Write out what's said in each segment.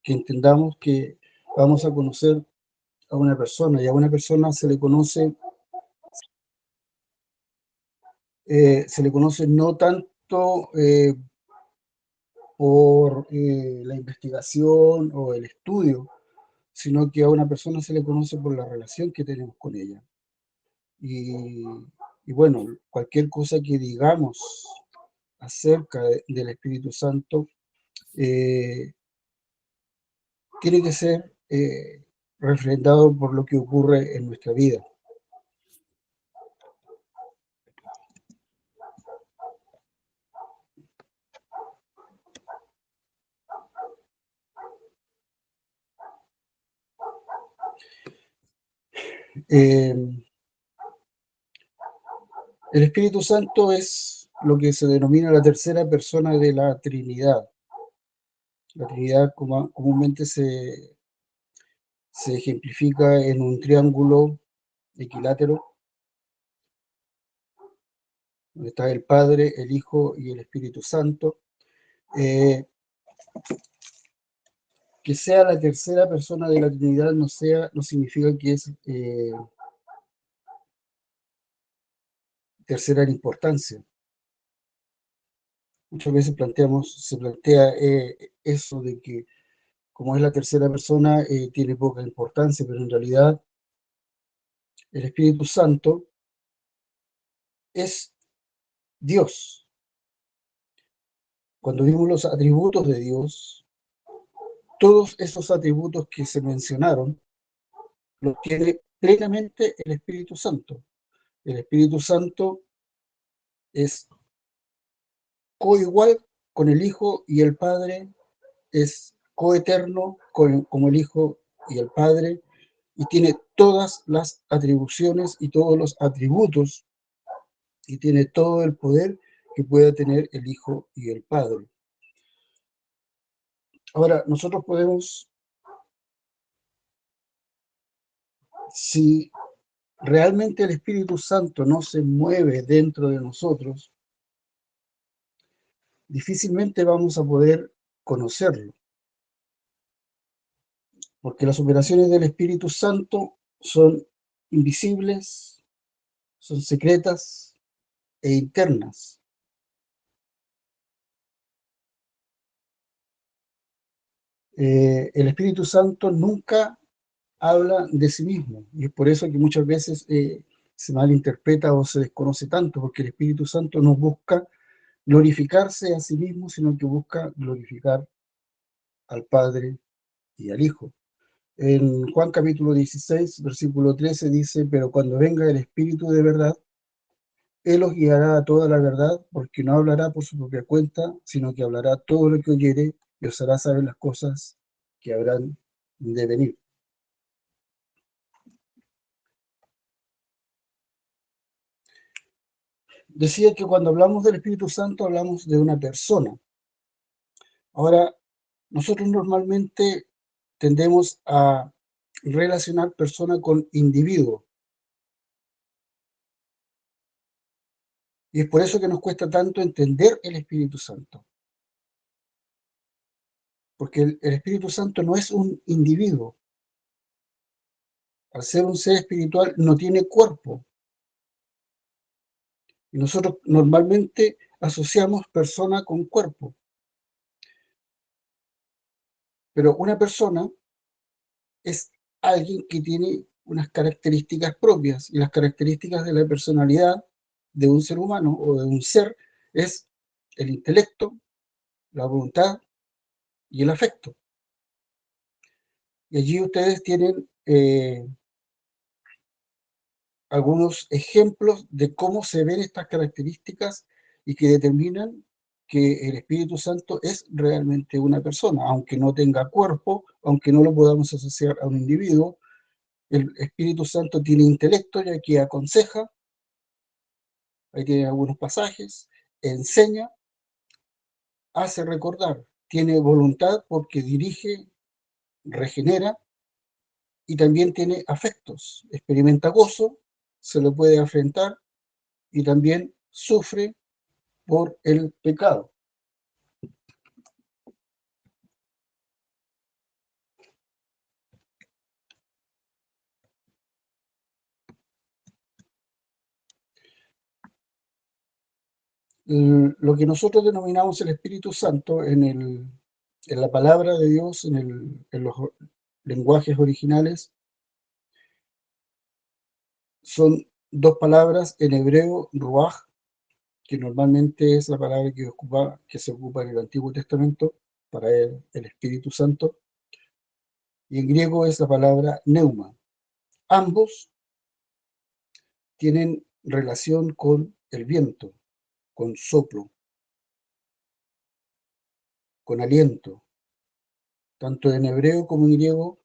que entendamos que vamos a conocer a una persona, y a una persona se le conoce no tanto por la investigación o el estudio, sino que a una persona se le conoce por la relación que tenemos con ella. Y, y bueno, cualquier cosa que digamos acerca del Espíritu Santo eh, tiene que ser refrendado por lo que ocurre en nuestra vida. Eh, el Espíritu Santo es lo que se denomina la tercera persona de la Trinidad. La Trinidad comúnmente se ejemplifica en un triángulo equilátero, donde está el Padre, el Hijo y el Espíritu Santo. Eh, que sea la tercera persona de la Trinidad no significa que es tercera en importancia. Muchas veces se plantea eso de que como es la tercera persona tiene poca importancia, pero en realidad el Espíritu Santo es Dios. Cuando vimos los atributos de Dios, todos esos atributos que se mencionaron los tiene plenamente el Espíritu Santo. El Espíritu Santo es coigual con el Hijo y el Padre, es coeterno como el Hijo y el Padre, y tiene todas las atribuciones y todos los atributos, y tiene todo el poder que pueda tener el Hijo y el Padre. Ahora, nosotros podemos, si realmente el Espíritu Santo no se mueve dentro de nosotros, difícilmente vamos a poder conocerlo, porque las operaciones del Espíritu Santo son invisibles, son secretas e internas. El Espíritu Santo nunca habla de sí mismo, y es por eso que muchas veces se malinterpreta o se desconoce tanto, porque el Espíritu Santo no busca glorificarse a sí mismo, sino que busca glorificar al Padre y al Hijo. En Juan capítulo 16, versículo 13 dice: pero cuando venga el Espíritu de verdad, Él os guiará a toda la verdad, porque no hablará por su propia cuenta, sino que hablará todo lo que oyere y os hará saber las cosas que habrán de venir. Decía que cuando hablamos del Espíritu Santo hablamos de una persona. Ahora, nosotros normalmente tendemos a relacionar persona con individuo, y es por eso que nos cuesta tanto entender el Espíritu Santo, porque el Espíritu Santo no es un individuo. Al ser un ser espiritual no tiene cuerpo, y nosotros normalmente asociamos persona con cuerpo, pero una persona es alguien que tiene unas características propias, y las características de la personalidad de un ser humano o de un ser es el intelecto, la voluntad y el afecto. Y allí ustedes tienen algunos ejemplos de cómo se ven estas características y que determinan que el Espíritu Santo es realmente una persona, aunque no tenga cuerpo, aunque no lo podamos asociar a un individuo. El Espíritu Santo tiene intelecto, ya que aconseja, ahí tiene algunos pasajes, enseña, hace recordar, tiene voluntad porque dirige, regenera, y también tiene afectos, experimenta gozo, se lo puede afrentar, y también sufre por el pecado. Lo que nosotros denominamos el Espíritu Santo en la palabra de Dios, en los lenguajes originales, son dos palabras en hebreo, ruaj, que normalmente es la palabra que se ocupa en el Antiguo Testamento para el Espíritu Santo, y en griego es la palabra neuma. Ambos tienen relación con el viento, con soplo, con aliento. Tanto en hebreo como en griego,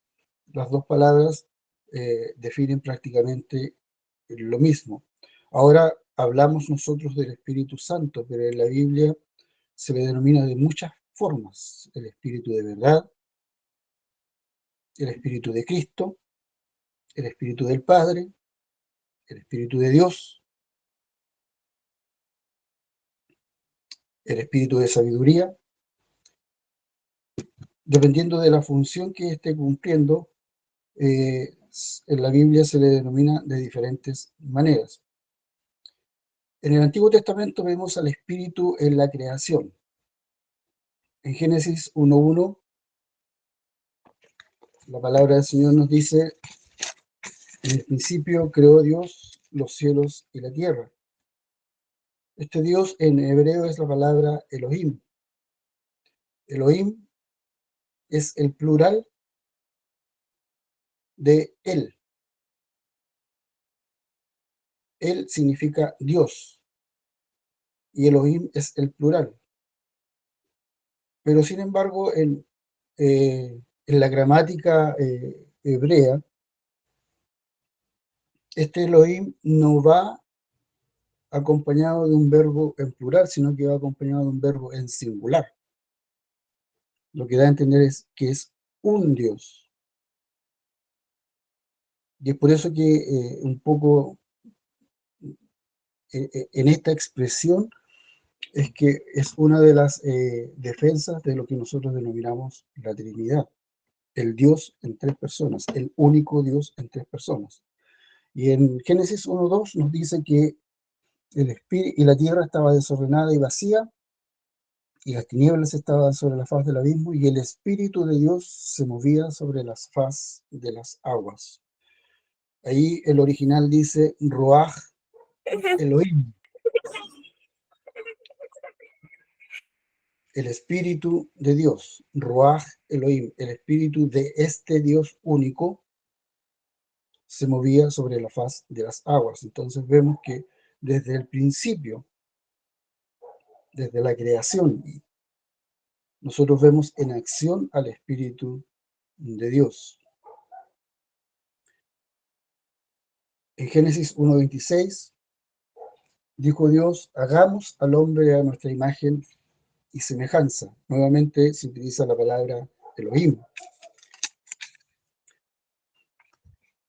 las dos palabras definen prácticamente lo mismo. Ahora hablamos nosotros del Espíritu Santo, pero en la Biblia se le denomina de muchas formas: el Espíritu de verdad, el Espíritu de Cristo, el Espíritu del Padre, el Espíritu de Dios, el Espíritu de sabiduría, dependiendo de la función que esté cumpliendo. En la Biblia se le denomina de diferentes maneras. En el Antiguo Testamento vemos al Espíritu en la creación. En Génesis 1:1, la palabra del Señor nos dice: en el principio creó Dios los cielos y la tierra. Este Dios en hebreo es la palabra Elohim. Elohim es el plural de Él. Él significa Dios y Elohim es el plural. Pero sin embargo, en la gramática hebrea, este Elohim no va acompañado de un verbo en plural, sino que va acompañado de un verbo en singular. Lo que da a entender es que es un Dios. Y es por eso que un poco en esta expresión es que es una de las defensas de lo que nosotros denominamos la Trinidad, el Dios en tres personas, el único Dios en tres personas. Y en Génesis 1:2 nos dice que el espíritu y la tierra estaba desordenada y vacía, y las tinieblas estaban sobre la faz del abismo, y el Espíritu de Dios se movía sobre las faz de las aguas. Ahí el original dice Ruach Elohim, el Espíritu de Dios, Ruach Elohim, el Espíritu de este Dios único se movía sobre la faz de las aguas. Entonces vemos que desde el principio, desde la creación, nosotros vemos en acción al Espíritu de Dios. En Génesis 1:26 dijo Dios: hagamos al hombre a nuestra imagen y semejanza. Nuevamente se utiliza la palabra Elohim.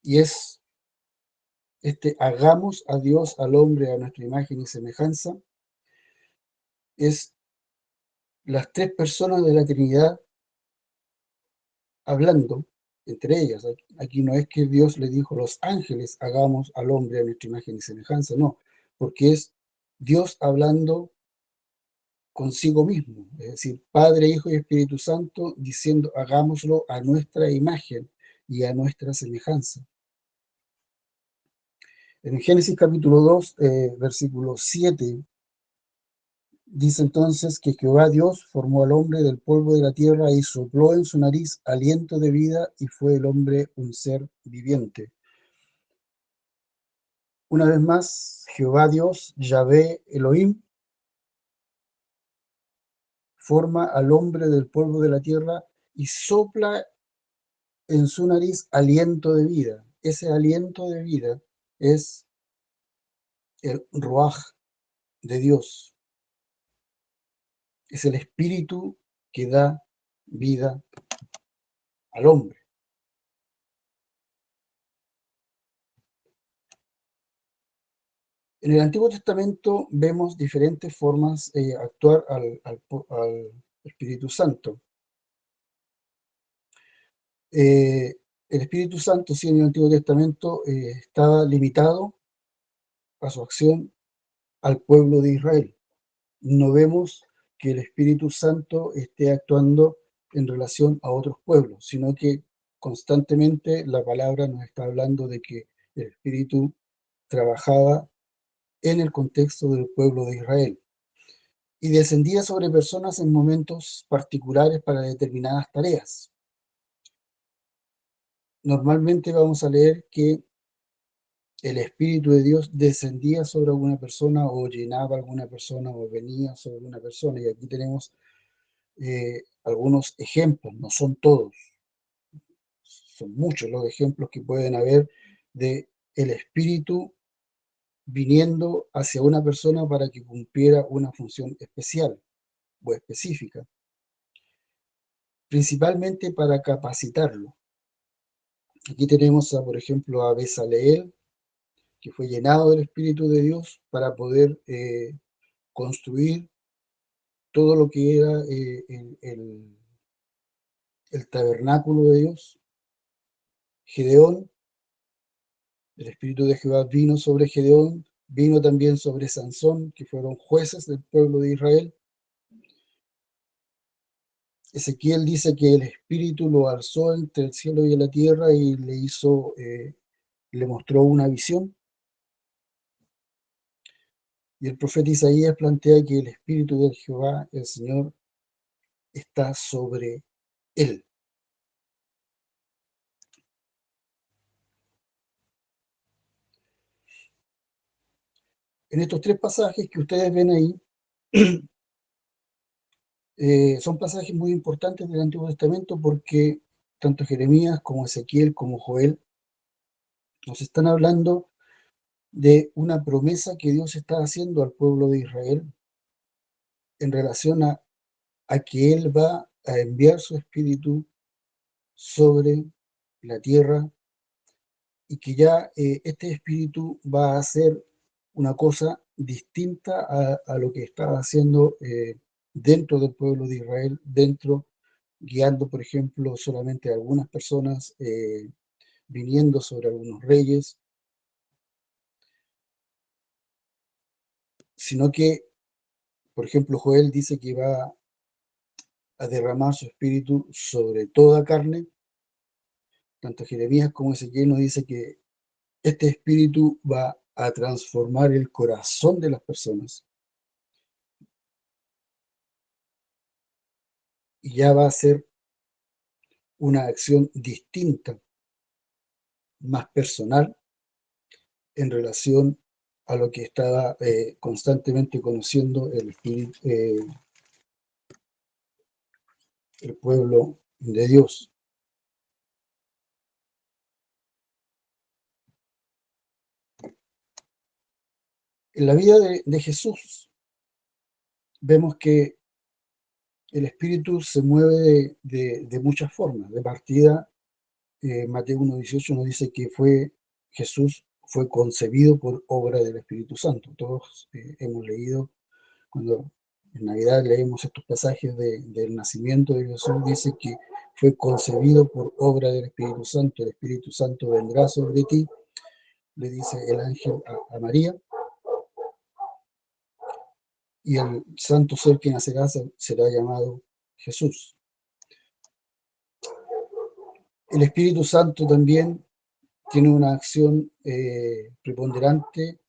Y es hagamos a Dios, al hombre a nuestra imagen y semejanza, es las tres personas de la Trinidad hablando entre ellas. Aquí no es que Dios le dijo a los ángeles: hagamos al hombre a nuestra imagen y semejanza, no, porque es Dios hablando consigo mismo, es decir, Padre, Hijo y Espíritu Santo, diciendo: hagámoslo a nuestra imagen y a nuestra semejanza. En Génesis capítulo 2, versículo 7, dice entonces que Jehová Dios formó al hombre del polvo de la tierra y sopló en su nariz aliento de vida, y fue el hombre un ser viviente. Una vez más, Jehová Dios, Yahvé Elohim, forma al hombre del polvo de la tierra y sopla en su nariz aliento de vida. Ese aliento de vida es el Ruaj de Dios. Es el espíritu que da vida al hombre. En el Antiguo Testamento vemos diferentes formas de actuar al Espíritu Santo. El Espíritu Santo, sí, en el Antiguo Testamento estaba limitado a su acción al pueblo de Israel. no vemos que el Espíritu Santo esté actuando en relación a otros pueblos, sino que constantemente la palabra nos está hablando de que el Espíritu trabajaba en el contexto del pueblo de Israel y descendía sobre personas en momentos particulares para determinadas tareas. Normalmente vamos a leer que el Espíritu de Dios descendía sobre alguna persona o llenaba a alguna persona o venía sobre una persona. Y aquí tenemos algunos ejemplos, no son todos, son muchos los ejemplos que pueden haber de el Espíritu viniendo hacia una persona para que cumpliera una función especial o específica, principalmente para capacitarlo. Aquí tenemos, por ejemplo, a Bezaleel, que fue llenado del Espíritu de Dios para poder construir todo lo que era el tabernáculo de Dios. Gedeón, el Espíritu de Jehová vino sobre Gedeón, vino también sobre Sansón, que fueron jueces del pueblo de Israel. Ezequiel dice que el Espíritu lo alzó entre el cielo y la tierra y le mostró una visión. Y el profeta Isaías plantea que el Espíritu de Jehová, el Señor, está sobre él. En estos tres pasajes que ustedes ven ahí, son pasajes muy importantes del Antiguo Testamento porque tanto Jeremías como Ezequiel como Joel nos están hablando de una promesa que Dios está haciendo al pueblo de Israel en relación a que Él va a enviar su Espíritu sobre la tierra y que ya este Espíritu va a hacer una cosa distinta a lo que estaba haciendo dentro del pueblo de Israel, guiando, por ejemplo, solamente a algunas personas, viniendo sobre algunos reyes, sino que, por ejemplo, Joel dice que va a derramar su espíritu sobre toda carne. Tanto Jeremías como Ezequiel nos dice que este espíritu va a transformar el corazón de las personas y ya va a ser una acción distinta, más personal, en relación a lo que estaba constantemente conociendo el pueblo de Dios. En la vida de Jesús vemos que el Espíritu se mueve de muchas formas. De partida, Mateo 1:18 nos dice que Jesús fue concebido por obra del Espíritu Santo. Todos hemos leído, cuando en Navidad leemos estos pasajes del nacimiento de Jesús, dice que fue concebido por obra del Espíritu Santo. El Espíritu Santo vendrá sobre ti, le dice el ángel a María, y el santo ser que nacerá será llamado Jesús. El Espíritu Santo también tiene una acción preponderante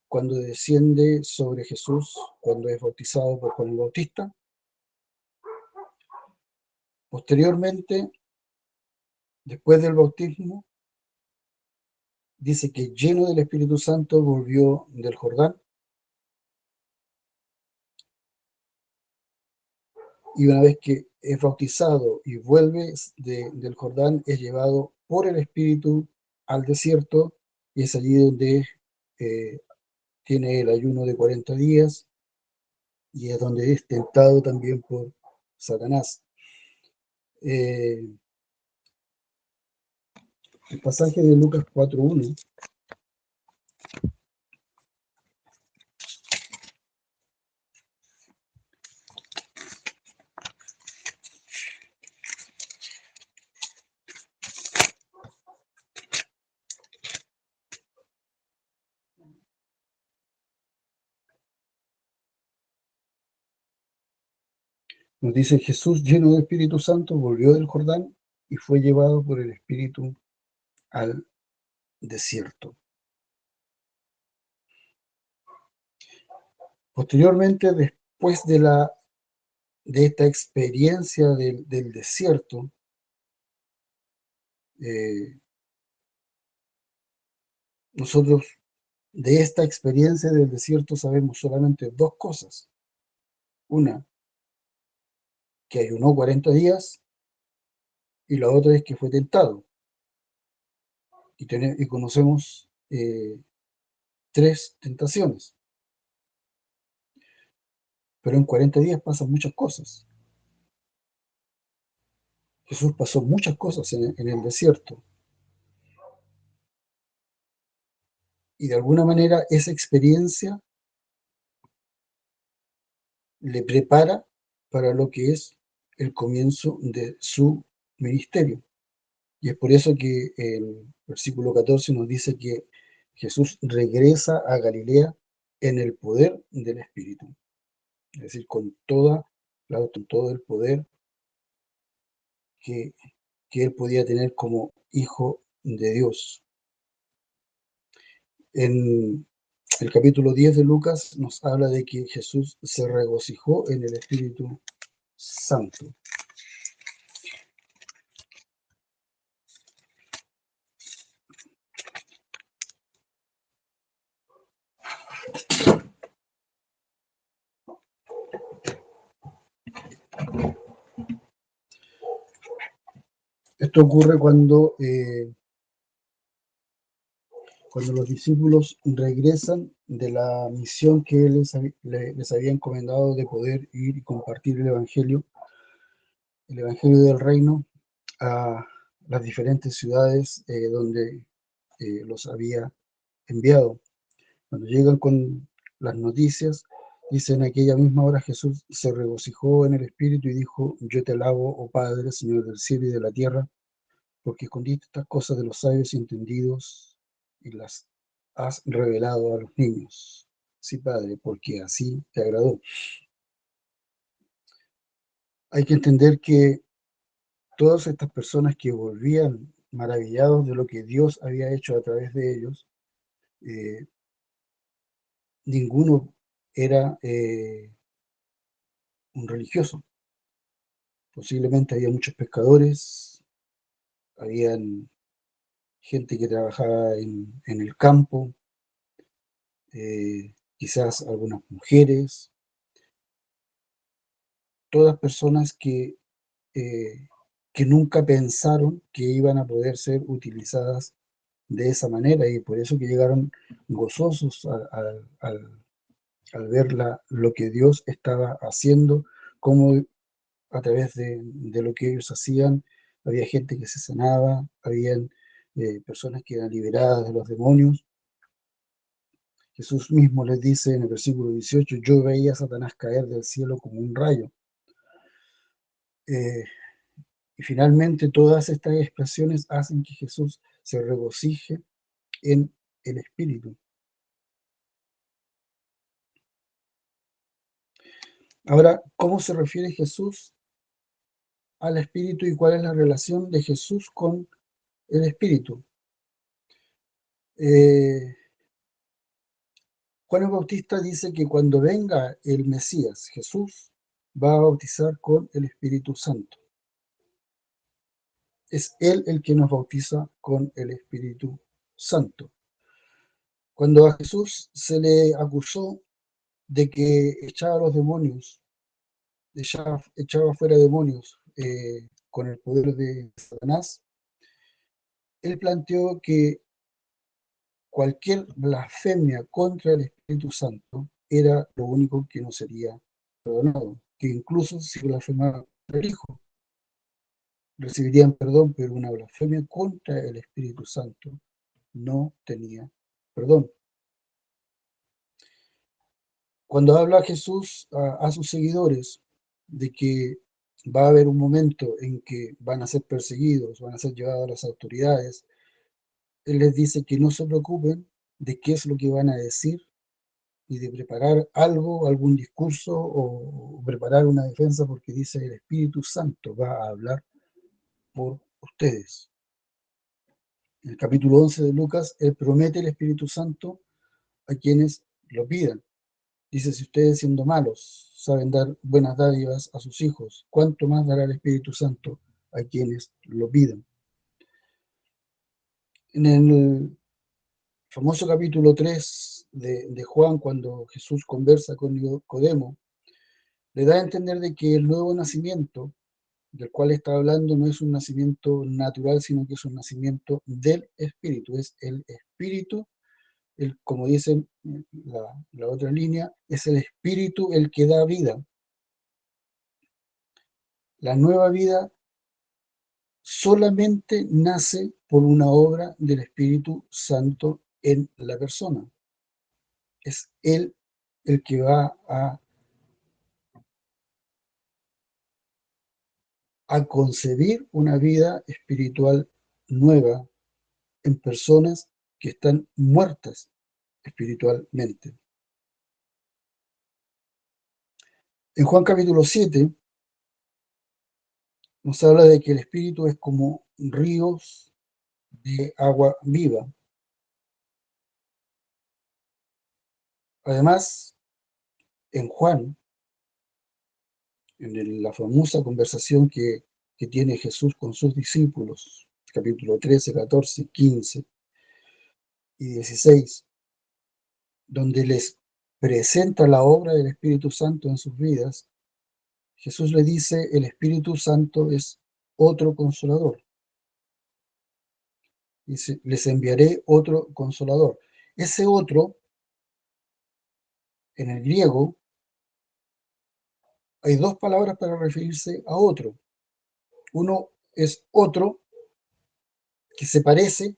cuando desciende sobre Jesús, cuando es bautizado por Juan el Bautista. Posteriormente, después del bautismo, dice que lleno del Espíritu Santo volvió del Jordán, y una vez que es bautizado y vuelve del Jordán, es llevado por el Espíritu al desierto, y es allí donde eh, tiene el ayuno de 40 días, y es donde es tentado también por Satanás. Eh, el pasaje de Lucas 4:1 Nos dice: Jesús, lleno del Espíritu Santo, volvió del Jordán y fue llevado por el Espíritu al desierto. Posteriormente, después de esta experiencia del desierto, eh, nosotros de esta experiencia del desierto sabemos solamente dos cosas. Una, que ayunó 40 días, y la otra es que fue tentado. Y conocemos tres tentaciones. Pero en 40 días pasan muchas cosas. Jesús pasó muchas cosas en el desierto. Y de alguna manera esa experiencia le prepara para lo que es el comienzo de su ministerio. Y es por eso que el versículo 14 nos dice que Jesús regresa a Galilea en el poder del Espíritu. Es decir, con todo el poder que, que él podía tener como hijo de Dios. En el capítulo 10 de Lucas nos habla de que Jesús se regocijó en el Espíritu Santo. Esto ocurre cuando los discípulos regresan de la misión que él les había encomendado de poder ir y compartir el evangelio del reino a las diferentes ciudades donde los había enviado. Cuando llegan con las noticias, dice: en aquella misma hora Jesús se regocijó en el Espíritu y dijo: yo te alabo, oh Padre, Señor del cielo y de la tierra, porque escondiste estas cosas de los sabios y entendidos y las has revelado a los niños. Sí, Padre, porque así te agradó. Hay que entender que todas estas personas que volvían maravillados de lo que Dios había hecho a través de ellos, eh, ninguno era un religioso. Posiblemente había muchos pescadores, habían gente que trabajaba en el campo, quizás algunas mujeres, todas personas eh, que nunca pensaron que iban a poder ser utilizadas de esa manera, y por eso que llegaron gozosos al ver lo que Dios estaba haciendo, cómo a través de lo que ellos hacían había gente que se sanaba, habían personas que eran liberadas de los demonios. Jesús mismo les dice en el versículo 18: yo veía a Satanás caer del cielo como un rayo. Eh, y finalmente todas estas expresiones hacen que Jesús se regocije en el Espíritu. Ahora, ¿cómo se refiere Jesús al Espíritu y cuál es la relación de Jesús con el Espíritu? Eh, Juan el Bautista dice que cuando venga el Mesías, Jesús, va a bautizar con el Espíritu Santo. Es Él el que nos bautiza con el Espíritu Santo. Cuando a Jesús se le acusó de que echaba los demonios, echaba fuera demonios con el poder de Satanás, él planteó que cualquier blasfemia contra el Espíritu Santo era lo único que no sería perdonado, que incluso si blasfemaban contra el Hijo, recibirían perdón, pero una blasfemia contra el Espíritu Santo no tenía perdón. Cuando habla Jesús a sus seguidores de que va a haber un momento en que van a ser perseguidos, van a ser llevados a las autoridades, Él les dice que no se preocupen de qué es lo que van a decir y de preparar algo, algún discurso o preparar una defensa, porque dice el Espíritu Santo va a hablar por ustedes. En el capítulo 11 de Lucas, él promete el Espíritu Santo a quienes lo pidan. Dice, si ustedes siendo malos saben dar buenas dádivas a sus hijos, ¿cuánto más dará el Espíritu Santo a quienes lo pidan? En el famoso capítulo 3 de Juan, cuando Jesús conversa con Nicodemo, le da a entender de que el nuevo nacimiento del cual está hablando no es un nacimiento natural, sino que es un nacimiento del Espíritu. Es el Espíritu, como dicen la otra línea, es el Espíritu el que da vida. La nueva vida solamente nace por una obra del Espíritu Santo en la persona. Es Él el que va a concebir una vida espiritual nueva en personas que están muertas espiritualmente. En Juan capítulo 7 nos habla de que el Espíritu es como ríos de agua viva. Además, en Juan, en la famosa conversación que tiene Jesús con sus discípulos, capítulo 13, 14, 15 y 16, donde les presenta la obra del Espíritu Santo en sus vidas, Jesús le dice, el Espíritu Santo es otro consolador. Dice, les enviaré otro consolador. Ese otro, en el griego, hay dos palabras para referirse a otro. Uno es otro, que se parece,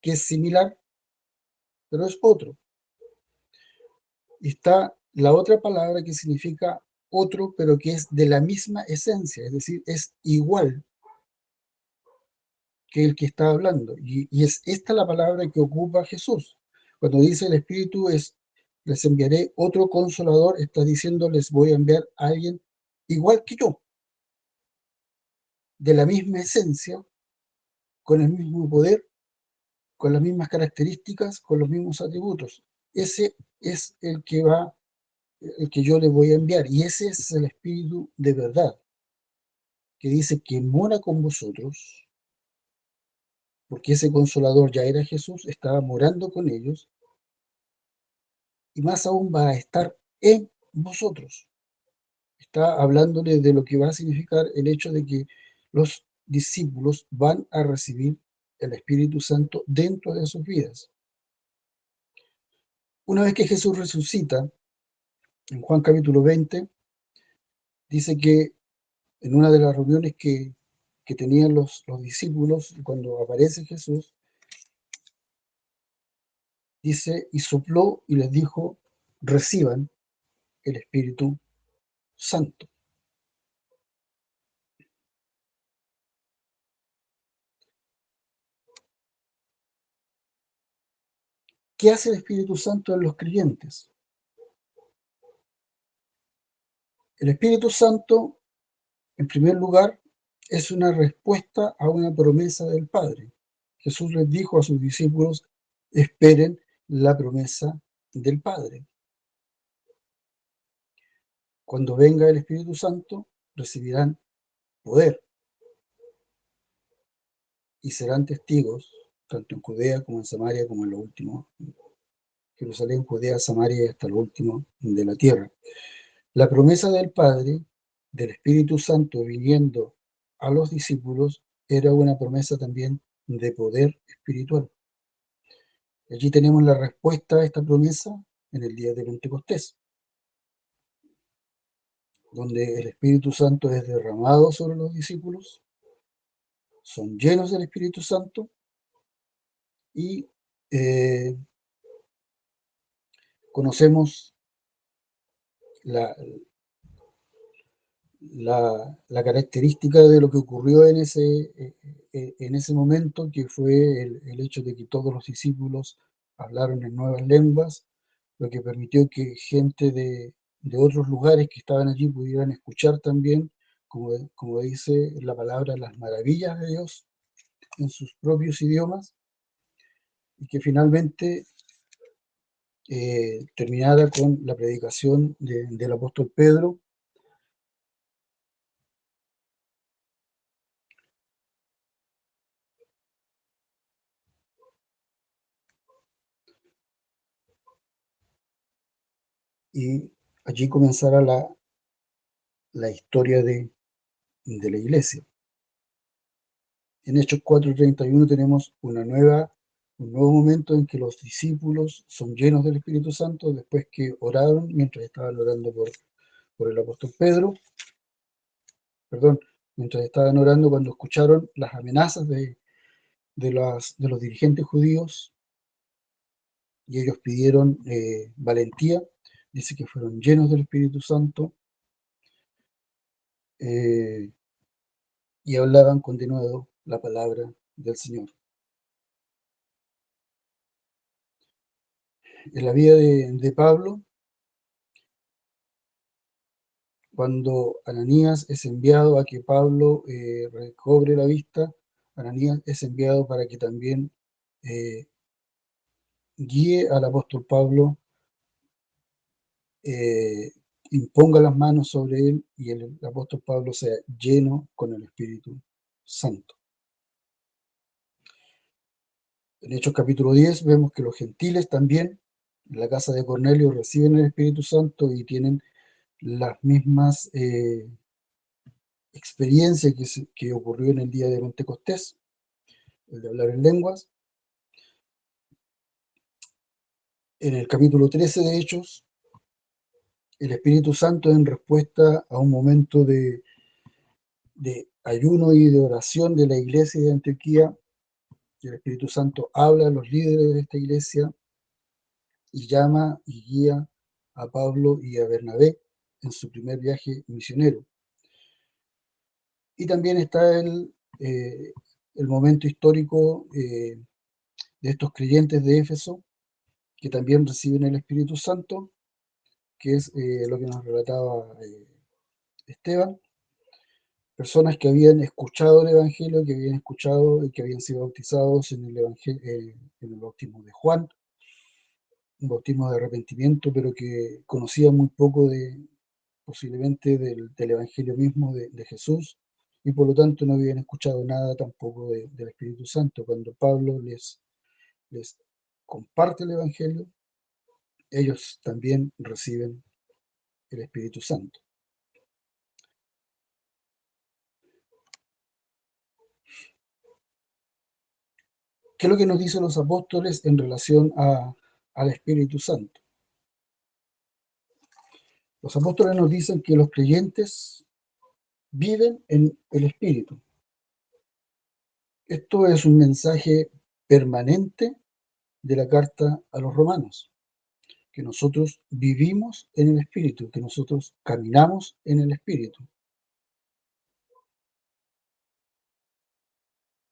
que es similar, pero es otro. Y está la otra palabra que significa otro, pero que es de la misma esencia, es decir, es igual que el que está hablando. Y es esta la palabra que ocupa Jesús. Cuando dice el Espíritu es, les enviaré otro consolador, está diciendo, les voy a enviar a alguien igual que yo, de la misma esencia, con el mismo poder, con las mismas características, con los mismos atributos. Ese es el que yo les voy a enviar, y ese es el Espíritu de verdad, que dice que mora con vosotros, porque ese consolador ya era Jesús, estaba morando con ellos, y más aún va a estar en vosotros. Está hablándole de lo que va a significar el hecho de que los discípulos van a recibir el Espíritu Santo dentro de sus vidas. Una vez que Jesús resucita, en Juan capítulo 20, dice que en una de las reuniones que tenían los discípulos, cuando aparece Jesús, dice, y sopló y les dijo, reciban el Espíritu Santo. ¿Qué hace el Espíritu Santo en los creyentes? El Espíritu Santo, en primer lugar, es una respuesta a una promesa del Padre. Jesús les dijo a sus discípulos, esperen la promesa del Padre. Cuando venga el Espíritu Santo, recibirán poder y serán testigos, tanto en Judea como en Samaria, como en lo último, Jerusalén, Judea, Samaria y hasta lo último de la tierra. La promesa del Padre, del Espíritu Santo viniendo a los discípulos, era una promesa también de poder espiritual. Allí tenemos la respuesta a esta promesa en el día de Pentecostés, donde el Espíritu Santo es derramado sobre los discípulos, son llenos del Espíritu Santo y conocemos la, la característica de lo que ocurrió en ese momento, que fue el hecho de que todos los discípulos hablaron en nuevas lenguas, lo que permitió que gente de otros lugares que estaban allí pudieran escuchar también, como dice la palabra, las maravillas de Dios en sus propios idiomas, y que finalmente terminara con la predicación del apóstol Pedro. Y allí comenzara la historia de la iglesia. En Hechos 4:31 tenemos un nuevo momento en que los discípulos son llenos del Espíritu Santo después que oraron, mientras estaban orando por el apóstol Pedro, perdón, mientras estaban orando cuando escucharon las amenazas de los dirigentes judíos, y ellos pidieron valentía. Dice que fueron llenos del Espíritu Santo, eh, y hablaban con denuedo la palabra del Señor. En la vida de Pablo, cuando Ananías es enviado a que Pablo recobre la vista, Ananías es enviado para que también eh, guíe al apóstol Pablo, eh, imponga las manos sobre él y el apóstol Pablo sea lleno con el Espíritu Santo. En Hechos capítulo 10 vemos que los gentiles también en la casa de Cornelio reciben el Espíritu Santo y tienen las mismas experiencias que ocurrió en el día de Pentecostés, el de hablar en lenguas. En el capítulo 13 de Hechos, el Espíritu Santo, en respuesta a un momento de ayuno y de oración de la iglesia de Antioquía, el Espíritu Santo habla a los líderes de esta iglesia y llama y guía a Pablo y a Bernabé en su primer viaje misionero. Y también está el momento histórico de estos creyentes de Éfeso, que también reciben el Espíritu Santo, que es lo que nos relataba Esteban, personas que habían escuchado el Evangelio, que habían escuchado y que habían sido bautizados en el Evangelio, en el bautismo de Juan, un bautismo de arrepentimiento, pero que conocían muy poco posiblemente del Evangelio mismo de Jesús, y por lo tanto no habían escuchado nada tampoco del Espíritu Santo. Cuando Pablo les comparte el Evangelio, ellos también reciben el Espíritu Santo. ¿Qué es lo que nos dicen los apóstoles en relación al Espíritu Santo? Los apóstoles nos dicen que los creyentes viven en el Espíritu. Esto es un mensaje permanente de la carta a los romanos, que nosotros vivimos en el Espíritu, que nosotros caminamos en el Espíritu.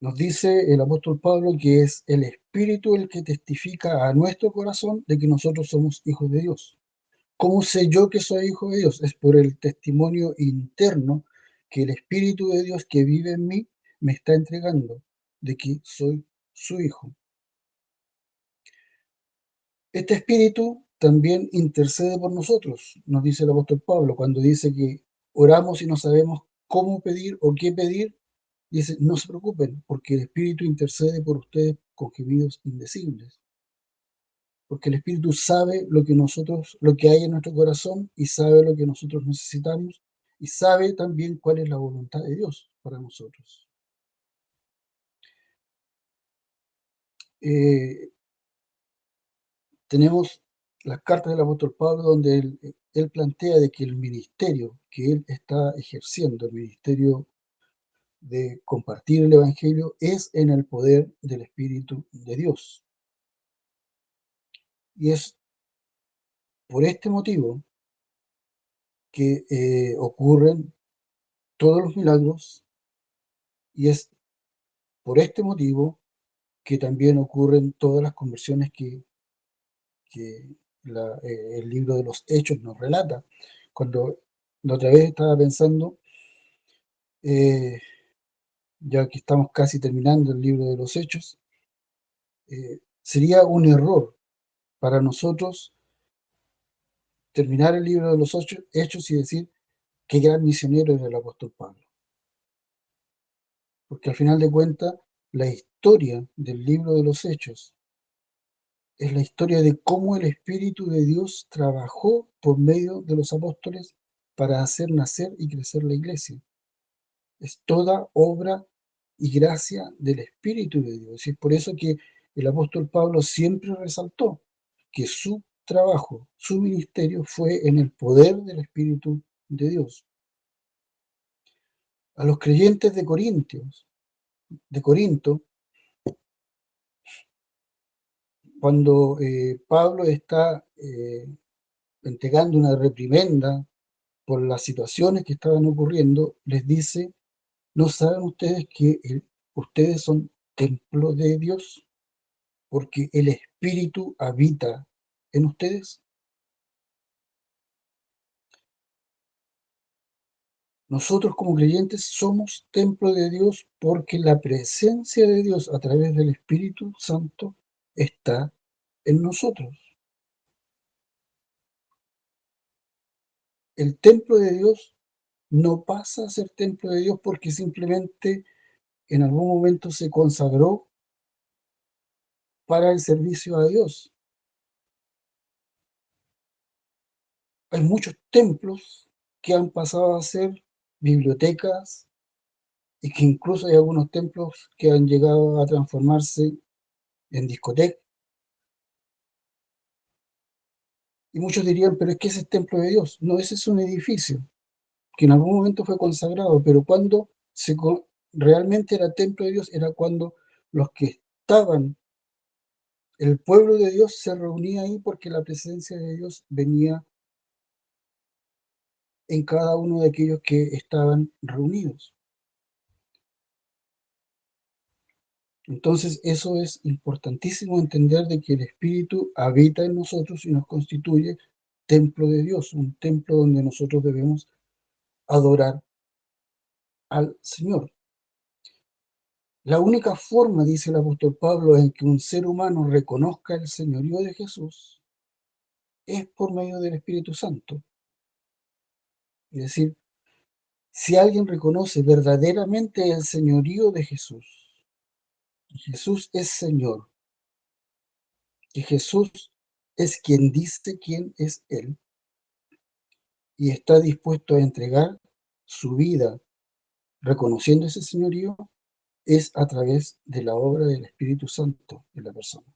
Nos dice el apóstol Pablo que es el Espíritu el que testifica a nuestro corazón de que nosotros somos hijos de Dios. ¿Cómo sé yo que soy hijo de Dios? Es por el testimonio interno que el Espíritu de Dios que vive en mí me está entregando de que soy su hijo. Este Espíritu también intercede por nosotros, nos dice el apóstol Pablo, cuando dice que oramos y no sabemos cómo pedir o qué pedir. Dice, no se preocupen, porque el Espíritu intercede por ustedes con gemidos indecibles. Porque el Espíritu sabe lo que hay en nuestro corazón, y sabe lo que nosotros necesitamos, y sabe también cuál es la voluntad de Dios para nosotros. Eh, Tenemos las cartas del apóstol Pablo donde él plantea de que el ministerio que él está ejerciendo, el ministerio de compartir el Evangelio, es en el poder del Espíritu de Dios. Y es por este motivo que ocurren todos los milagros, y es por este motivo que también ocurren todas las conversiones que el libro de los Hechos nos relata. Cuando la otra vez estaba pensando, eh, ya que estamos casi terminando el libro de los Hechos, sería un error para nosotros terminar el libro de los Hechos y decir qué gran misionero era el apóstol Pablo. Porque al final de cuentas, la historia del libro de los Hechos es la historia de cómo el Espíritu de Dios trabajó por medio de los apóstoles para hacer nacer y crecer la iglesia. Es toda obra y gracia del Espíritu de Dios. Y es por eso que el apóstol Pablo siempre resaltó que su trabajo, su ministerio fue en el poder del Espíritu de Dios. A los creyentes de Corinto, cuando Pablo está entregando una reprimenda por las situaciones que estaban ocurriendo, les dice: ¿no saben ustedes que ustedes son templo de Dios? Porque el Espíritu habita en ustedes. Nosotros como creyentes somos templo de Dios porque la presencia de Dios a través del Espíritu Santo está en nosotros. El templo de Dios no pasa a ser templo de Dios porque simplemente en algún momento se consagró para el servicio a Dios. Hay muchos templos que han pasado a ser bibliotecas y que incluso hay algunos templos que han llegado a transformarse en discotecas. Y muchos dirían, pero es que ese es el templo de Dios. No, ese es un edificio que en algún momento fue consagrado, pero cuando realmente era templo de Dios era cuando los que estaban, el pueblo de Dios se reunía ahí porque la presencia de Dios venía en cada uno de aquellos que estaban reunidos. Entonces, eso es importantísimo entender de que el Espíritu habita en nosotros y nos constituye templo de Dios, un templo donde nosotros debemos adorar al Señor. La única forma, dice el apóstol Pablo, en que un ser humano reconozca el señorío de Jesús es por medio del Espíritu Santo. Es decir, si alguien reconoce verdaderamente el señorío de Jesús, y Jesús es Señor, y Jesús es quien dice quién es Él, y está dispuesto a entregar su vida reconociendo ese señorío, es a través de la obra del Espíritu Santo en la persona.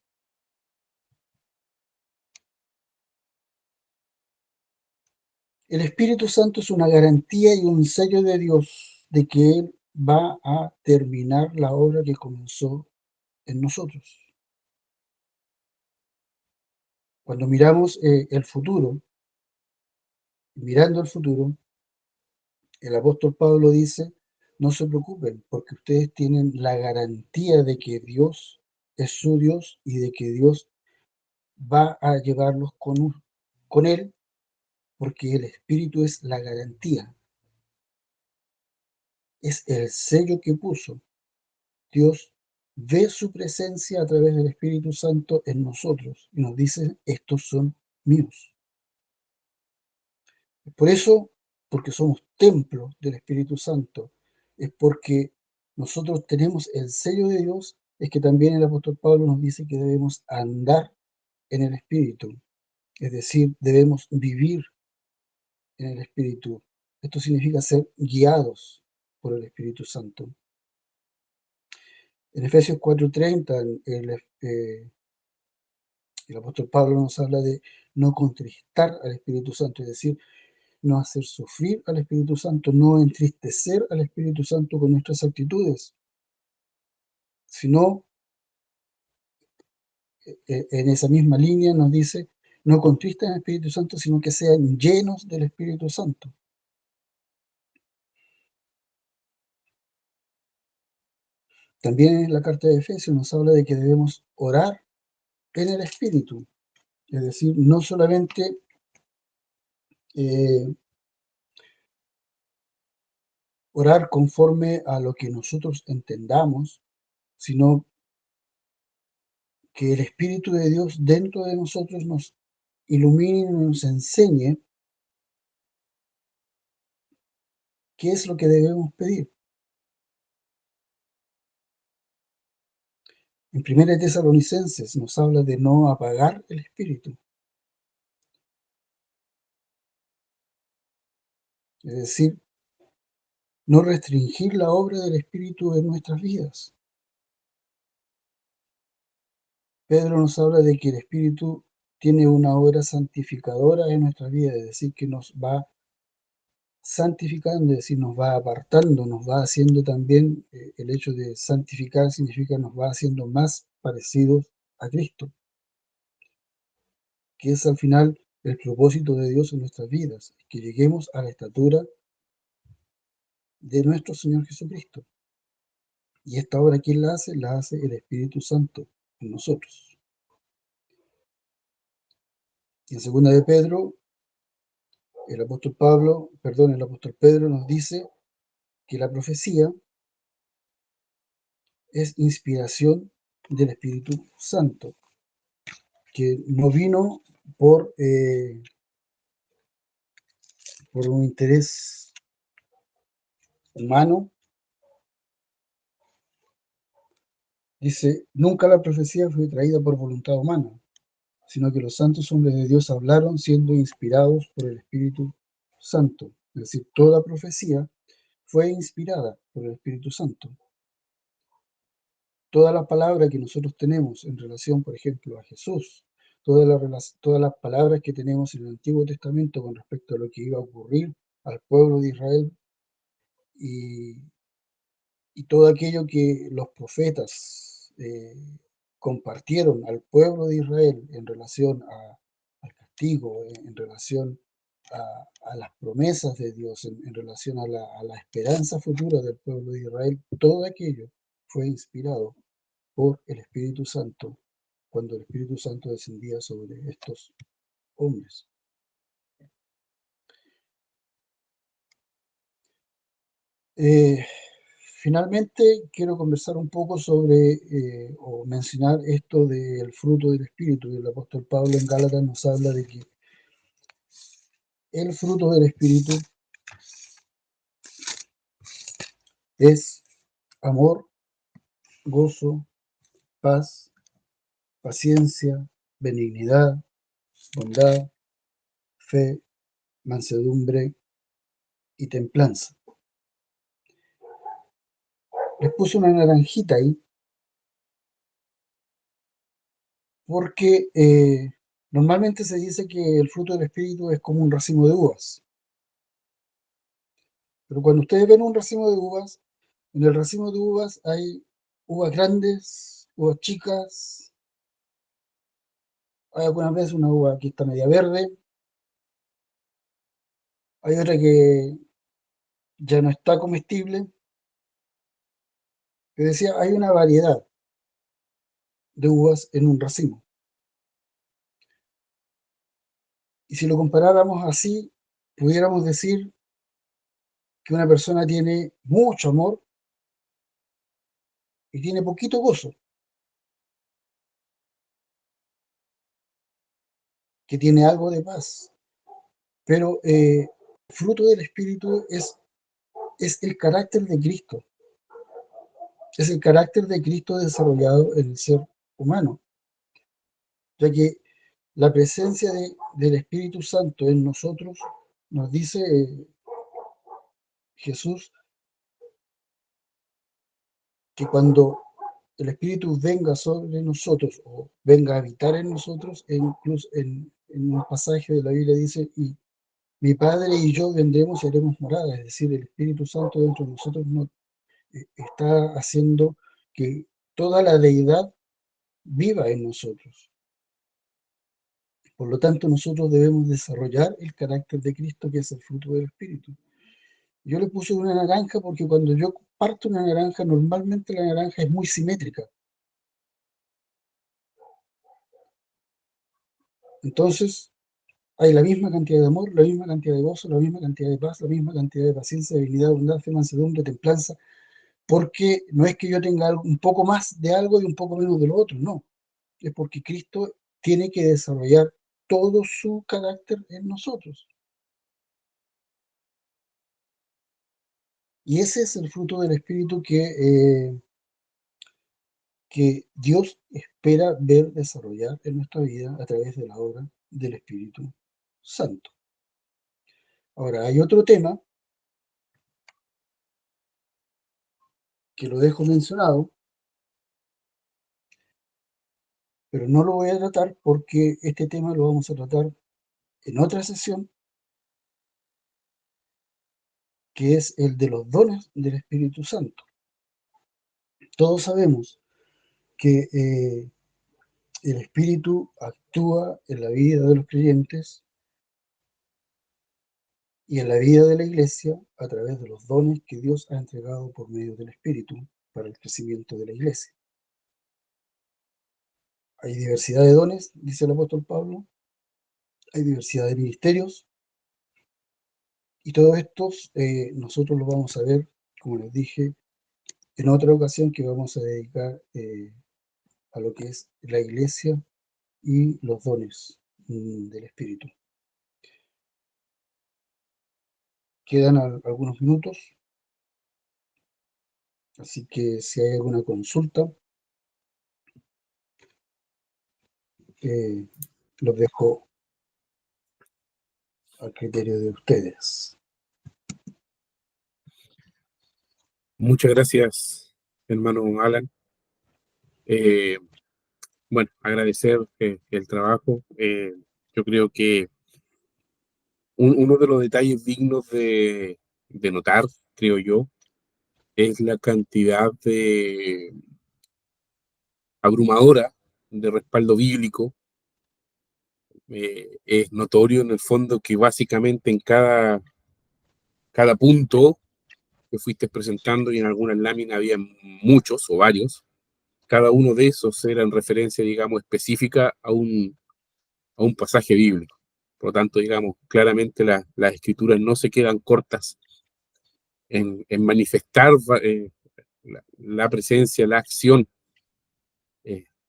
El Espíritu Santo es una garantía y un sello de Dios de que Él va a terminar la obra que comenzó en nosotros. Cuando miramos el futuro, mirando el futuro, el apóstol Pablo dice: no se preocupen, porque ustedes tienen la garantía de que Dios es su Dios y de que Dios va a llevarlos con Él, porque el Espíritu es la garantía, es el sello que puso. Dios ve su presencia a través del Espíritu Santo en nosotros y nos dice: estos son míos. Por eso, porque somos templo del Espíritu Santo, es porque nosotros tenemos el sello de Dios, es que también el apóstol Pablo nos dice que debemos andar en el Espíritu, es decir, debemos vivir en el Espíritu. Esto significa ser guiados por el Espíritu Santo. En Efesios 4:30, el apóstol Pablo nos habla de no contristar al Espíritu Santo, es decir, no hacer sufrir al Espíritu Santo, no entristecer al Espíritu Santo con nuestras actitudes, sino en esa misma línea nos dice: no contristen al Espíritu Santo, sino que sean llenos del Espíritu Santo. También en la carta de Efesios nos habla de que debemos orar en el Espíritu, Es decir, no solamente orar conforme a lo que nosotros entendamos, sino que el Espíritu de Dios dentro de nosotros nos ilumine y nos enseñe qué es lo que debemos pedir. En 1 Tesalonicenses nos habla de no apagar el Espíritu, es decir, no restringir la obra del Espíritu en nuestras vidas. Pedro nos habla de que el Espíritu tiene una obra santificadora en nuestras vidas, es decir, que nos va santificando, es decir, nos va apartando, nos va haciendo también, el hecho de santificar significa nos va haciendo más parecidos a Cristo, que es al final el propósito de Dios en nuestras vidas, que lleguemos a la estatura de nuestro Señor Jesucristo. Y esta obra, ¿quién la hace? La hace el Espíritu Santo en nosotros. Y en segunda de Pedro, el apóstol Pedro nos dice que la profecía es inspiración del Espíritu Santo, que no vino por un interés humano. Dice, nunca la profecía fue traída por voluntad humana, sino que los santos hombres de Dios hablaron siendo inspirados por el Espíritu Santo. Es decir, toda profecía fue inspirada por el Espíritu Santo. Toda la palabra que nosotros tenemos en relación, por ejemplo, a Jesús, todas las palabras que tenemos en el Antiguo Testamento con respecto a lo que iba a ocurrir al pueblo de Israel y, y todo aquello que los profetas compartieron al pueblo de Israel en relación al castigo, en relación a las promesas de Dios, en relación a la esperanza futura del pueblo de Israel, todo aquello fue inspirado por el Espíritu Santo cuando el Espíritu Santo descendía sobre estos hombres. Eh, Finalmente, quiero conversar un poco sobre o mencionar esto del fruto del Espíritu. El apóstol Pablo en Gálatas nos habla de que el fruto del Espíritu es amor, gozo, paz, paciencia, benignidad, bondad, fe, mansedumbre y templanza. Les puse una naranjita ahí porque normalmente se dice que el fruto del Espíritu es como un racimo de uvas. Pero cuando ustedes ven un racimo de uvas, en el racimo de uvas hay uvas grandes, uvas chicas, hay algunas veces una uva que está media verde, hay otra que ya no está comestible. Es decir, hay una variedad de uvas en un racimo. Y si lo comparáramos así, pudiéramos decir que una persona tiene mucho amor y tiene poquito gozo, que tiene algo de paz. Pero fruto del Espíritu es el carácter de Cristo, es el carácter de Cristo desarrollado en el ser humano, ya que la presencia del Espíritu Santo en nosotros, nos dice Jesús, que cuando el Espíritu venga sobre nosotros o venga a habitar en nosotros, e incluso en un pasaje de la Biblia dice, y mi Padre y yo vendremos y haremos morada, es decir, el Espíritu Santo dentro de nosotros no, está haciendo que toda la deidad viva en nosotros. Por lo tanto, nosotros debemos desarrollar el carácter de Cristo, que es el fruto del Espíritu. Yo le puse una naranja porque cuando yo parto una naranja, normalmente la naranja es muy simétrica. Entonces, hay la misma cantidad de amor, la misma cantidad de gozo, la misma cantidad de paz, la misma cantidad de paciencia, debilidad, bondad, fe, mansedumbre, templanza, porque no es que yo tenga un poco más de algo y un poco menos de lo otro, no. Es porque Cristo tiene que desarrollar todo su carácter en nosotros. Y ese es el fruto del Espíritu que Dios espera ver desarrollar en nuestra vida a través de la obra del Espíritu Santo. Ahora, hay otro tema que lo dejo mencionado, pero no lo voy a tratar porque este tema lo vamos a tratar en otra sesión, que es el de los dones del Espíritu Santo. Todos sabemos que el Espíritu actúa en la vida de los creyentes y en la vida de la Iglesia a través de los dones que Dios ha entregado por medio del Espíritu para el crecimiento de la Iglesia. Hay diversidad de dones, dice el apóstol Pablo, hay diversidad de ministerios, y todos estos nosotros los vamos a ver, como les dije, en otra ocasión que vamos a dedicar a lo que es la Iglesia y los dones del Espíritu. Quedan algunos minutos, así que si hay alguna consulta, los dejo al criterio de ustedes. Muchas gracias, hermano Alan. Bueno, agradecer el trabajo. Yo creo que uno de los detalles dignos de notar, creo yo, es la cantidad abrumadora de respaldo bíblico. Es notorio en el fondo que básicamente en cada punto que fuiste presentando, y en algunas láminas había muchos o varios, cada uno de esos era en referencia, digamos, específica a un pasaje bíblico. Por lo tanto, digamos, claramente las escrituras no se quedan cortas en manifestar la presencia, la acción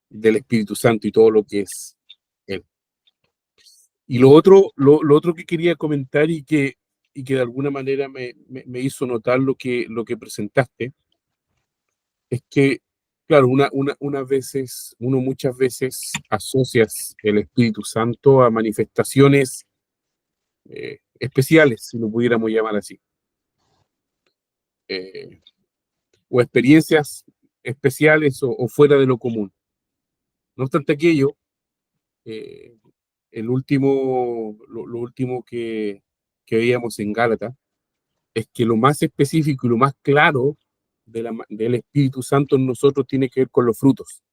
del Espíritu Santo y todo lo que es Él. Y lo otro que quería comentar y que de alguna manera me hizo notar lo que presentaste, es que, claro, uno muchas veces asocias el Espíritu Santo a manifestaciones especiales, si lo pudiéramos llamar así, eh, o experiencias especiales o fuera de lo común. No obstante aquello, eh, lo último que veíamos en Gálatas es que lo más específico y lo más claro del Espíritu Santo en nosotros tiene que ver con los frutos,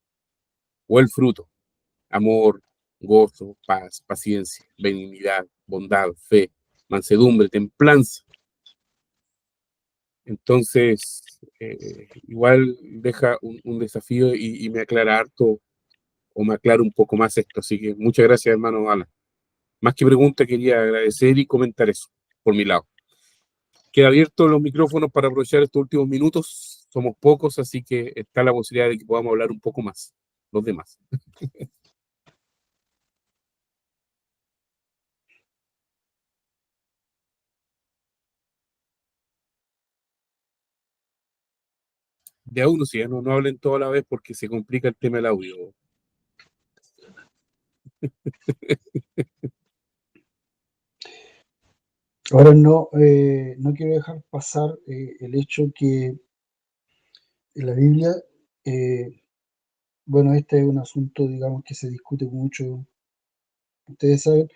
o el fruto: amor, gozo, paz, paciencia, benignidad, bondad, fe, mansedumbre, templanza. Entonces, igual deja un desafío y me aclara harto, o me aclara un poco más esto. Así que muchas gracias, hermano Alan. Más que pregunta, quería agradecer y comentar eso por mi lado. Queda abierto los micrófonos para aprovechar estos últimos minutos. Somos pocos, así que está la posibilidad de que podamos hablar un poco más los demás. De a uno, sí, no hablen toda la vez porque se complica el tema del audio. Ahora no quiero dejar pasar el hecho que en la Biblia, bueno, este es un asunto, digamos, que se discute mucho. Ustedes saben,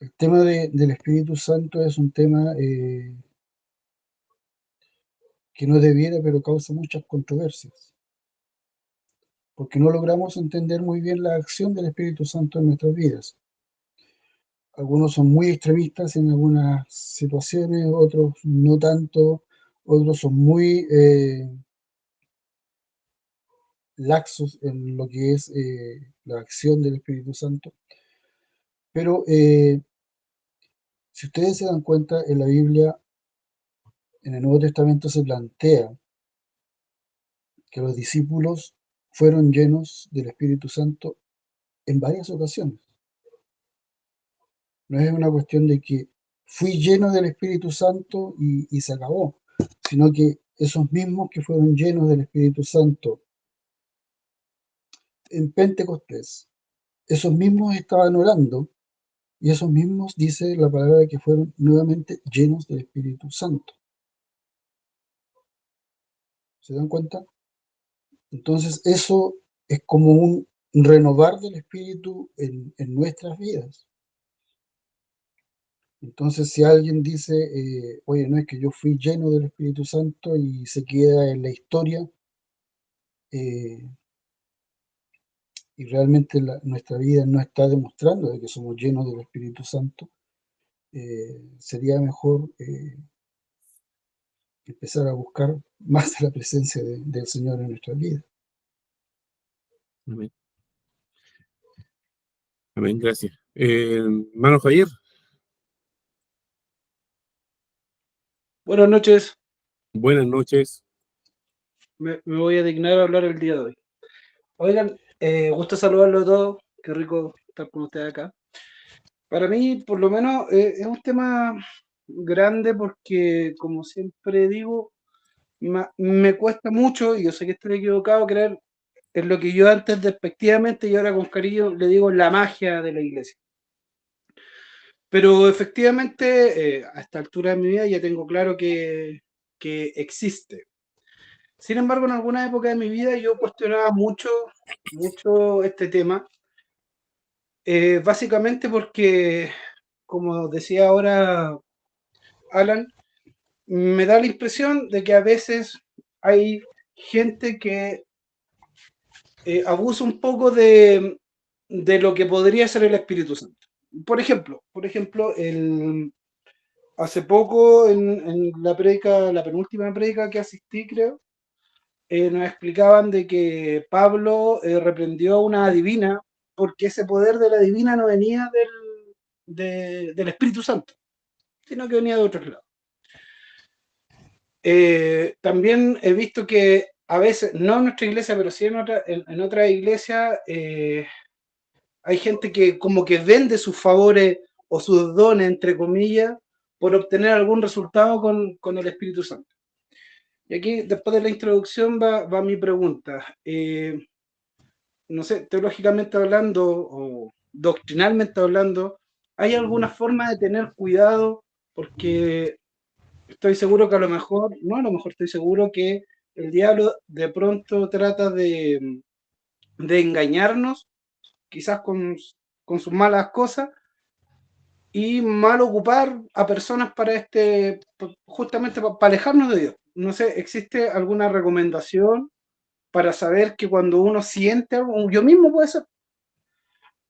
el tema del Espíritu Santo es un tema que no debiera, pero causa muchas controversias, porque no logramos entender muy bien la acción del Espíritu Santo en nuestras vidas. Algunos son muy extremistas en algunas situaciones, otros no tanto, otros son muy laxos en lo que es la acción del Espíritu Santo. Pero si ustedes se dan cuenta, en la Biblia, en el Nuevo Testamento se plantea que los discípulos fueron llenos del Espíritu Santo en varias ocasiones. No es una cuestión de que fui lleno del Espíritu Santo y se acabó, sino que esos mismos que fueron llenos del Espíritu Santo en Pentecostés, esos mismos estaban orando y esos mismos dice la palabra que fueron nuevamente llenos del Espíritu Santo. ¿Se dan cuenta? Entonces eso es como un renovar del Espíritu en nuestras vidas. Entonces, si alguien dice, oye, no es que yo fui lleno del Espíritu Santo y se queda en la historia, eh, y realmente nuestra vida no está demostrando de que somos llenos del Espíritu Santo, sería mejor empezar a buscar más la presencia del Señor en nuestra vida. Amén. Amén, gracias. Hermano Javier. Buenas noches, Buenas noches. me voy a dignar a hablar el día de hoy. Oigan, gusto saludarlos a todos, qué rico estar con ustedes acá. Para mí, por lo menos, es un tema grande porque, como siempre digo, me cuesta mucho, y yo sé que estoy equivocado, creer en lo que yo antes despectivamente y ahora con cariño le digo la magia de la iglesia. Pero efectivamente, a esta altura de mi vida ya tengo claro que existe. Sin embargo, en alguna época de mi vida yo cuestionaba mucho este tema, básicamente porque, como decía ahora Alan, me da la impresión de que a veces hay gente que abusa un poco de lo que podría ser el Espíritu Santo. Por ejemplo, hace poco en la predica, la penúltima predica que asistí, creo, nos explicaban de que Pablo reprendió a una adivina porque ese poder de la adivina no venía del Espíritu Santo, sino que venía de otros lados. También he visto que a veces, no en nuestra iglesia, pero sí en otra iglesia, hay gente que como que vende sus favores o sus dones, entre comillas, por obtener algún resultado con el Espíritu Santo. Y aquí, después de la introducción, va mi pregunta. No sé, teológicamente hablando o doctrinalmente hablando, ¿hay alguna forma de tener cuidado? Porque estoy seguro que a lo mejor estoy seguro que el diablo de pronto trata de engañarnos, quizás con sus malas cosas, y mal ocupar a personas para justamente para alejarnos de Dios. No sé, ¿existe alguna recomendación para saber que cuando uno siente algo, yo mismo puede ser,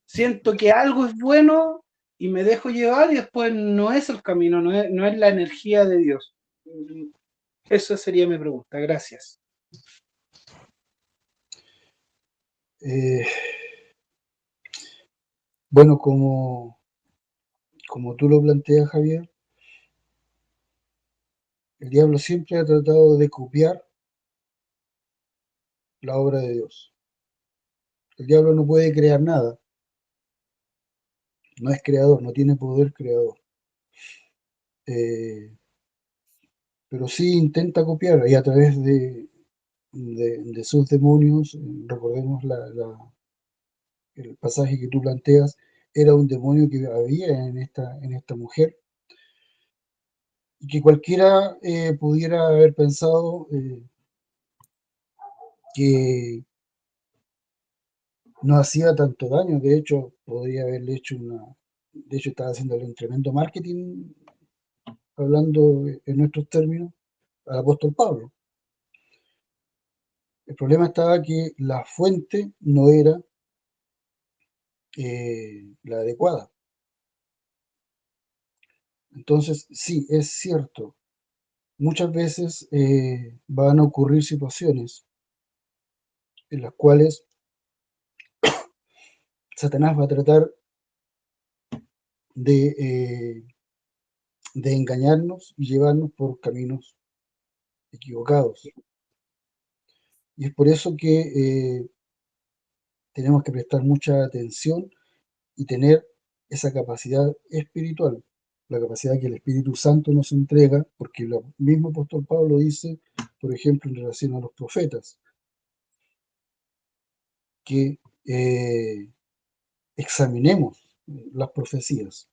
siento que algo es bueno y me dejo llevar y después no es el camino, no es la energía de Dios? Esa sería mi pregunta. Gracias. Eh, bueno, como tú lo planteas, Javier, el diablo siempre ha tratado de copiar la obra de Dios. El diablo no puede crear nada, no es creador, no tiene poder creador. Eh, pero sí intenta copiar y a través de sus demonios, recordemos el pasaje que tú planteas, era un demonio que había en esta mujer y que cualquiera pudiera haber pensado que no hacía tanto daño. De hecho podría haberle hecho de hecho estaba haciéndole un tremendo marketing, hablando en nuestros términos, al apóstol Pablo. El problema estaba que la fuente no era la adecuada. Entonces, sí, es cierto, muchas veces van a ocurrir situaciones en las cuales Satanás va a tratar de, de engañarnos y llevarnos por caminos equivocados. Y es por eso que tenemos que prestar mucha atención y tener esa capacidad espiritual, la capacidad que el Espíritu Santo nos entrega, porque el mismo apóstol Pablo dice, por ejemplo, en relación a los profetas, que examinemos las profecías,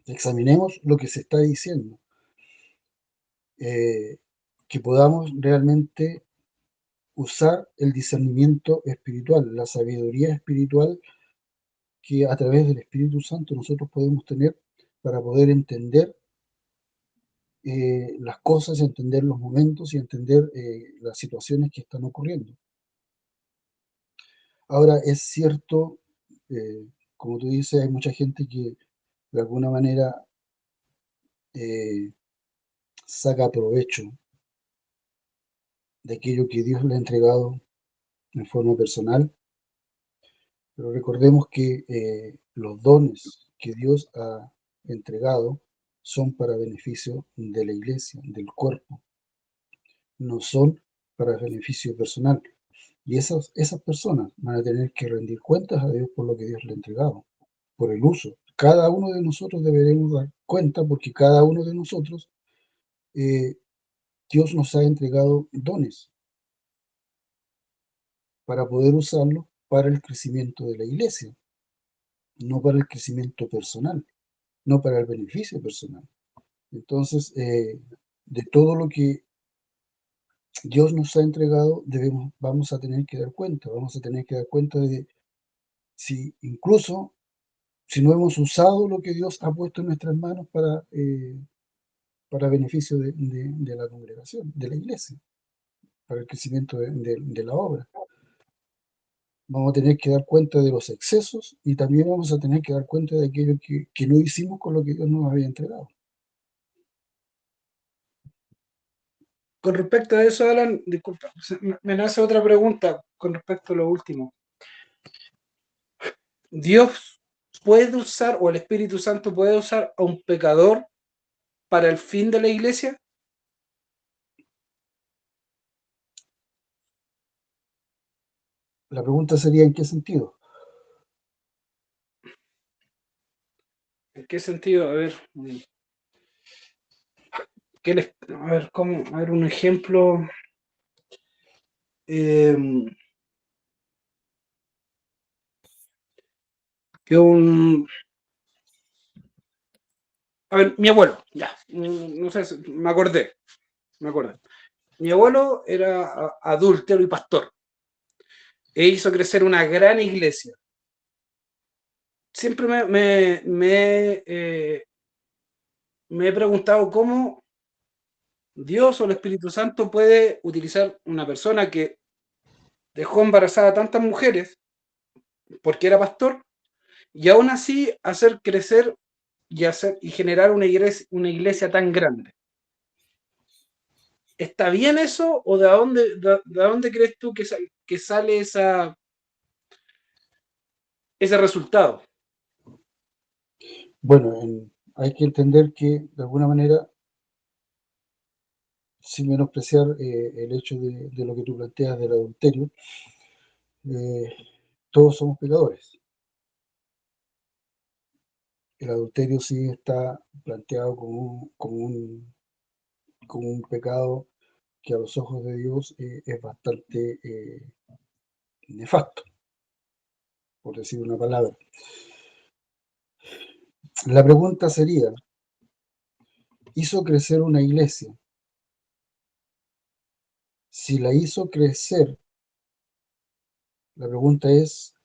examinemos lo que se está diciendo, eh, que podamos realmente usar el discernimiento espiritual, la sabiduría espiritual que a través del Espíritu Santo nosotros podemos tener para poder entender las cosas, entender los momentos y entender las situaciones que están ocurriendo. Ahora, es cierto, eh, como tú dices, hay mucha gente que de alguna manera eh, saca provecho de aquello que Dios le ha entregado en forma personal, pero recordemos que los dones que Dios ha entregado son para beneficio de la iglesia, del cuerpo, no son para beneficio personal. Y esas personas van a tener que rendir cuentas a Dios por lo que Dios le ha entregado, por el uso. Cada uno de nosotros deberemos dar cuenta porque cada uno de nosotros, eh, Dios nos ha entregado dones para poder usarlos para el crecimiento de la iglesia, no para el crecimiento personal, no para el beneficio personal. Entonces, de todo lo que Dios nos ha entregado, vamos a tener que dar cuenta, vamos a tener que dar cuenta de si incluso si no hemos usado lo que Dios ha puesto en nuestras manos para beneficio de la congregación, de la iglesia, para el crecimiento de la obra. Vamos a tener que dar cuenta de los excesos y también vamos a tener que dar cuenta de aquello que no hicimos con lo que Dios nos había entregado. Con respecto a eso, Alan, disculpa, me nace otra pregunta con respecto a lo último. ¿Dios puede usar, o el Espíritu Santo puede usar a un pecador para el fin de la iglesia? La pregunta sería, ¿en qué sentido? ¿En qué sentido? A ver, a ver, ¿cómo? A ver, un ejemplo. Eh, que un... A ver, mi abuelo, ya, no sé, me acordé. Mi abuelo era adúltero y pastor, e hizo crecer una gran iglesia. Siempre me he preguntado cómo Dios o el Espíritu Santo puede utilizar una persona que dejó embarazada a tantas mujeres porque era pastor y aún así hacer crecer y generar una iglesia tan grande. ¿Está bien eso o de dónde crees tú que sale ese resultado? Bueno, hay que entender que de alguna manera, sin menospreciar el hecho de lo que tú planteas del adulterio, eh, todos somos pecadores. El adulterio sí está planteado como un pecado que a los ojos de Dios es bastante nefasto, por decir una palabra. La pregunta sería, ¿hizo crecer una iglesia? Si la hizo crecer, la pregunta es,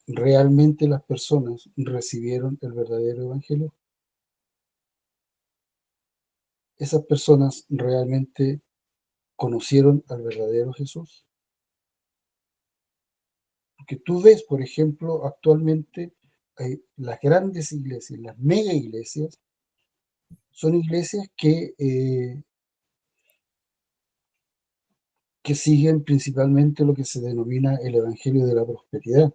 ¿realmente las personas recibieron el verdadero evangelio? ¿Esas personas realmente conocieron al verdadero Jesús? Porque tú ves, por ejemplo, actualmente las grandes iglesias, las mega iglesias, son iglesias que que siguen principalmente lo que se denomina el Evangelio de la Prosperidad.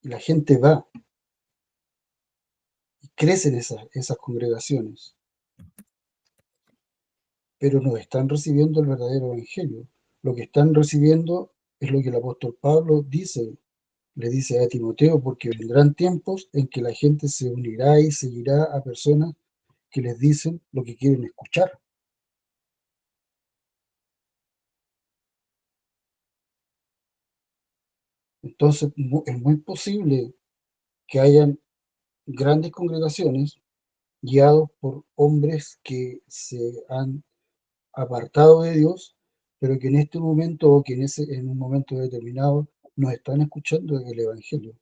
Y la gente va y crece en esas congregaciones, pero no están recibiendo el verdadero Evangelio. Lo que están recibiendo es lo que el apóstol Pablo le dice a Timoteo, porque vendrán tiempos en que la gente se unirá y seguirá a personas que les dicen lo que quieren escuchar. Entonces, es muy posible que hayan grandes congregaciones guiados por hombres que se han apartado de Dios, pero que en este momento o que en un momento determinado no están escuchando el Evangelio.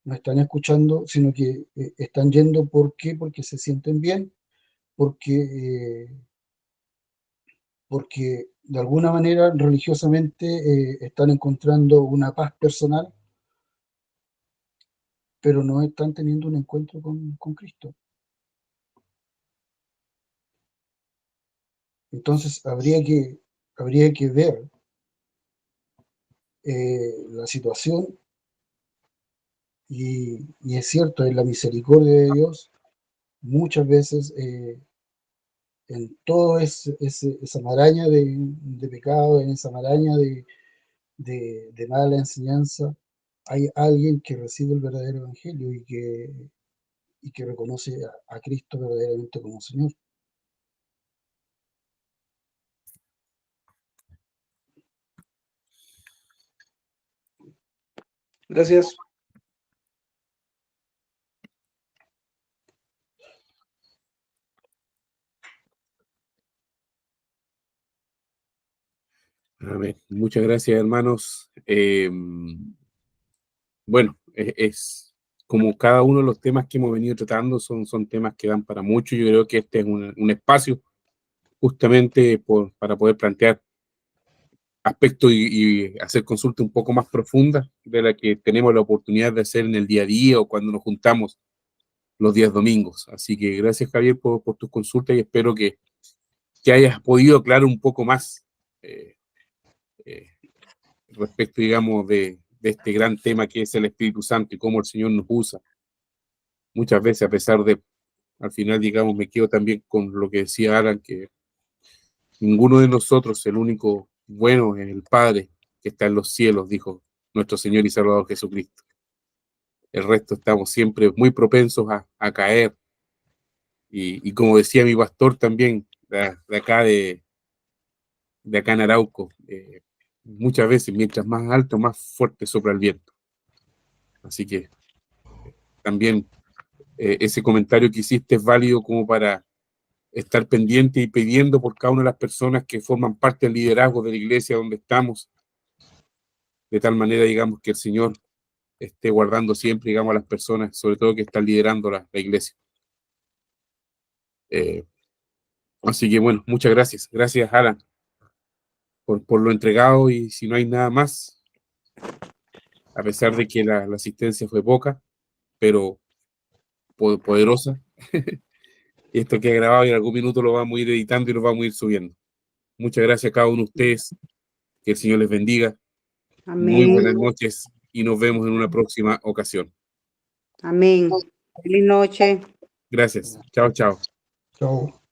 No están escuchando, sino que están yendo. ¿Por qué? Porque se sienten bien, porque, porque de alguna manera religiosamente están encontrando una paz personal, pero no están teniendo un encuentro con Cristo. Entonces habría que ver la situación y es cierto, en la misericordia de Dios, muchas veces en toda esa maraña de pecado, en esa maraña de mala enseñanza, hay alguien que recibe el verdadero evangelio y que reconoce a Cristo verdaderamente como Señor. Gracias. Amén. Muchas gracias, hermanos. Bueno, es como cada uno de los temas que hemos venido tratando son temas que dan para mucho. Yo creo que este es un espacio justamente para poder plantear aspectos y hacer consultas un poco más profundas de la que tenemos la oportunidad de hacer en el día a día o cuando nos juntamos los días domingos. Así que gracias, Javier, por tus consultas y espero que hayas podido aclarar un poco más eh, eh, respecto, digamos, de este gran tema que es el Espíritu Santo y cómo el Señor nos usa. Muchas veces, a pesar de, al final, digamos, me quedo también con lo que decía Alan, que ninguno de nosotros, el único bueno es el Padre que está en los cielos, dijo nuestro Señor y Salvador Jesucristo. El resto estamos siempre muy propensos a caer. Y como decía mi pastor también, de acá en Arauco, muchas veces, mientras más alto, más fuerte sopla el viento. Así que también ese comentario que hiciste es válido como para estar pendiente y pidiendo por cada una de las personas que forman parte del liderazgo de la iglesia donde estamos, de tal manera, digamos, que el Señor esté guardando siempre, digamos, a las personas, sobre todo que están liderando la iglesia. Así que bueno, muchas gracias. Gracias, Alan, por lo entregado, y si no hay nada más, a pesar de que la asistencia fue poca, pero poderosa, esto que he grabado y en algún minuto lo vamos a ir editando y lo vamos a ir subiendo. Muchas gracias a cada uno de ustedes, que el Señor les bendiga. Muy Amén. buenas noches y nos vemos en una próxima ocasión. Amén. Feliz noche. Gracias. Chao, chao. Chao.